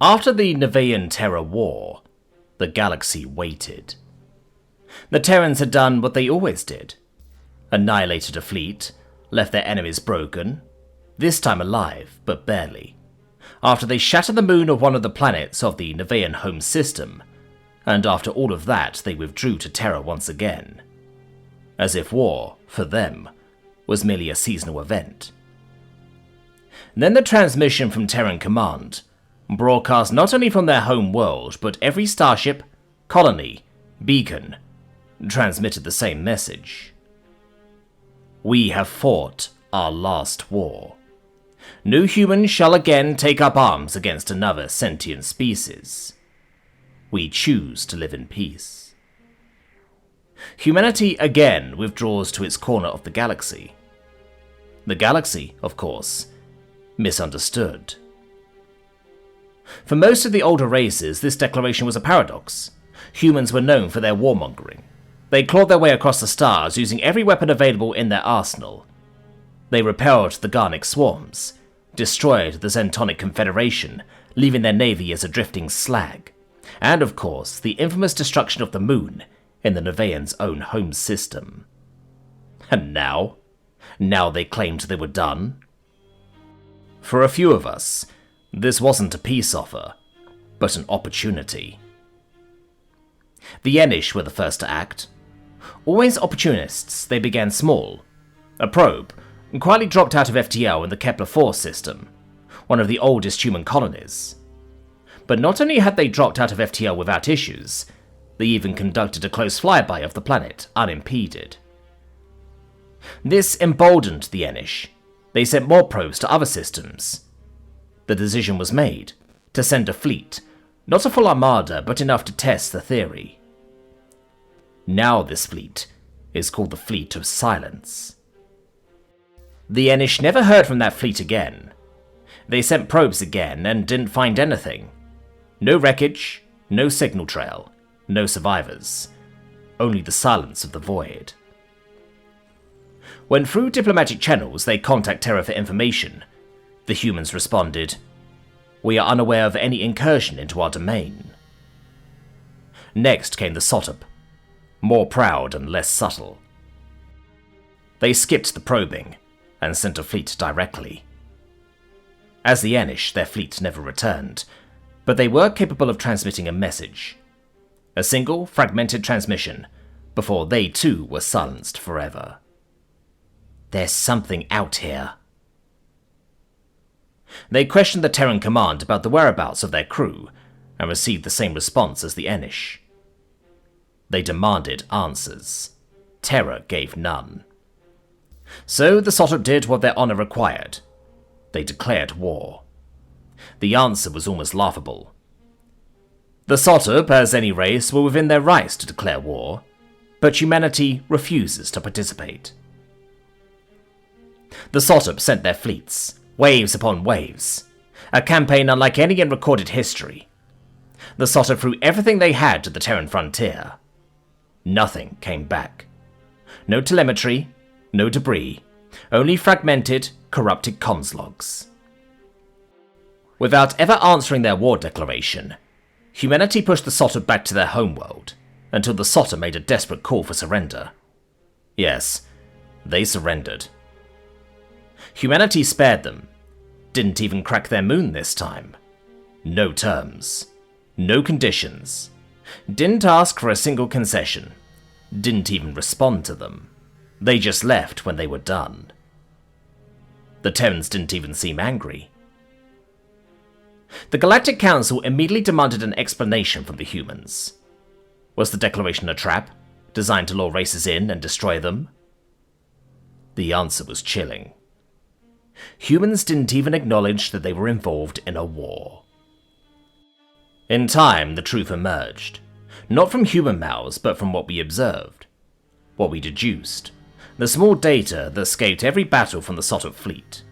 After the Nevaean-Terra War, the galaxy waited. The Terrans had done what they always did. Annihilated a fleet, left their enemies broken, this time alive, but barely, after they shattered the moon of one of the planets of the Nevaean home system, and after all of that they withdrew to Terra once again. As if war, for them, was merely a seasonal event. Then the transmission from Terran Command broadcast not only from their home world, but every starship, colony, beacon, transmitted the same message. We have fought our last war. No human shall again take up arms against another sentient species. We choose to live in peace. Humanity again withdraws to its corner of the galaxy. The galaxy, of course, misunderstood. For most of the older races, this declaration was a paradox. Humans were known for their warmongering. They clawed their way across the stars using every weapon available in their arsenal. They repelled the Garnic swarms, destroyed the Zentonic Confederation, leaving their navy as a drifting slag, and of course the infamous destruction of the moon in the Nevaeans' own home system. And now they claimed they were done? For a few of us, this wasn't a peace offer, but an opportunity. The Enish were the first to act. Always opportunists, they began small. A probe quietly dropped out of FTL in the Kepler-4 system, one of the oldest human colonies. But not only had they dropped out of FTL without issues, they even conducted a close flyby of the planet unimpeded. This emboldened the Enish. They sent more probes to other systems. The decision was made to send a fleet, not a full armada, but enough to test the theory. Now this fleet is called the Fleet of Silence. The Enish never heard from that fleet again. They sent probes again and didn't find anything. No wreckage, no signal trail, no survivors. Only the silence of the void. When through diplomatic channels they contact Terra for information, the humans responded, "We are unaware of any incursion into our domain." Next came the Sotp, more proud and less subtle. They skipped the probing and sent a fleet directly. As the Enish, their fleet never returned, but they were capable of transmitting a message. A single, fragmented transmission, before they too were silenced forever. "There's something out here." They questioned the Terran Command about the whereabouts of their crew, and received the same response as the Enish. They demanded answers. Terra gave none. So the Sotp did what their honor required. They declared war. The answer was almost laughable. The Sotp, as any race, were within their rights to declare war, but humanity refuses to participate. The Sotp sent their fleets, waves upon waves, a campaign unlike any in recorded history. The Sotp threw everything they had to the Terran frontier. Nothing came back. No telemetry, no debris, only fragmented, corrupted comms logs. Without ever answering their war declaration, humanity pushed the Sotp back to their homeworld, until the Sotp made a desperate call for surrender. Yes, they surrendered. Humanity spared them, didn't even crack their moon this time. No terms, no conditions, didn't ask for a single concession, didn't even respond to them. They just left when they were done. The Terrans didn't even seem angry. The Galactic Council immediately demanded an explanation from the humans. Was the declaration a trap, designed to lure races in and destroy them? The answer was chilling. Humans didn't even acknowledge that they were involved in a war. In time, the truth emerged. Not from human mouths, but from what we observed. What we deduced. The small data that escaped every battle from the Sotp fleet.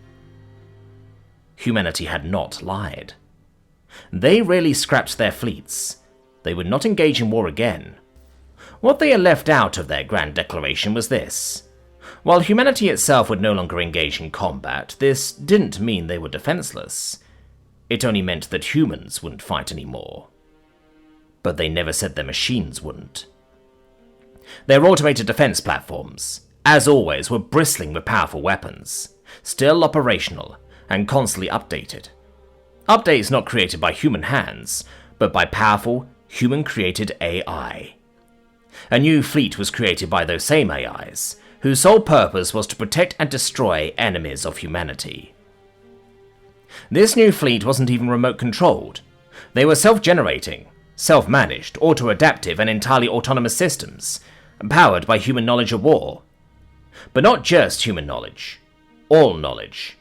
Humanity had not lied. They rarely scrapped their fleets. They would not engage in war again. What they had left out of their grand declaration was this. While humanity itself would no longer engage in combat, this didn't mean they were defenseless. It only meant that humans wouldn't fight anymore. But they never said their machines wouldn't. Their automated defense platforms, as always, were bristling with powerful weapons, still operational and constantly updated. Updates not created by human hands, but by powerful, human-created AI. A new fleet was created by those same AIs, whose sole purpose was to protect and destroy enemies of humanity. This new fleet wasn't even remote-controlled. They were self-generating, self-managed, auto-adaptive and entirely autonomous systems, powered by human knowledge of war. But not just human knowledge. All knowledge.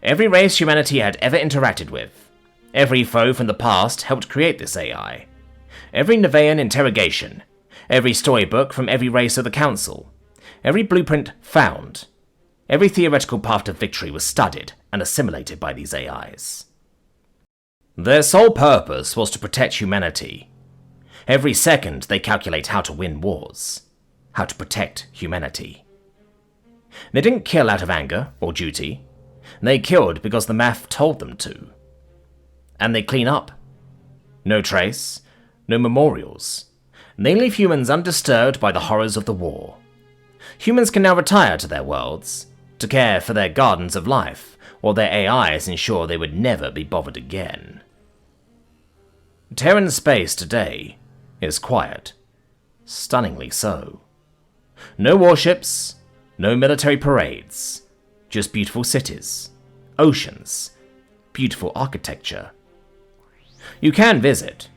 Every race humanity had ever interacted with. Every foe from the past helped create this AI. Every Nevaean interrogation. Every storybook from every race of the Council. Every blueprint found. Every theoretical path to victory was studied and assimilated by these AIs. Their sole purpose was to protect humanity. Every second they calculate how to win wars. How to protect humanity. They didn't kill out of anger or duty. They killed because the math told them to. And they clean up. No trace, no memorials. They leave humans undisturbed by the horrors of the war. Humans can now retire to their worlds, to care for their gardens of life, while their AIs ensure they would never be bothered again. Terran space today is quiet. Stunningly so. No warships, no military parades, just beautiful cities, oceans, beautiful architecture. You can visit.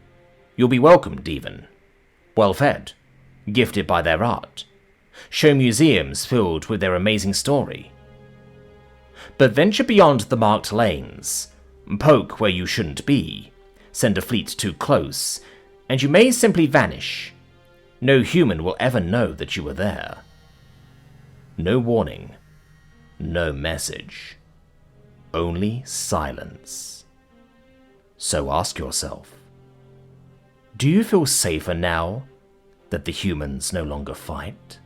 You'll be welcomed even. Well-fed, gifted by their art. Show museums filled with their amazing story. But venture beyond the marked lanes, poke where you shouldn't be, send a fleet too close, and you may simply vanish. No human will ever know that you were there. No warning, no message, only silence. So ask yourself, do you feel safer now that the humans no longer fight?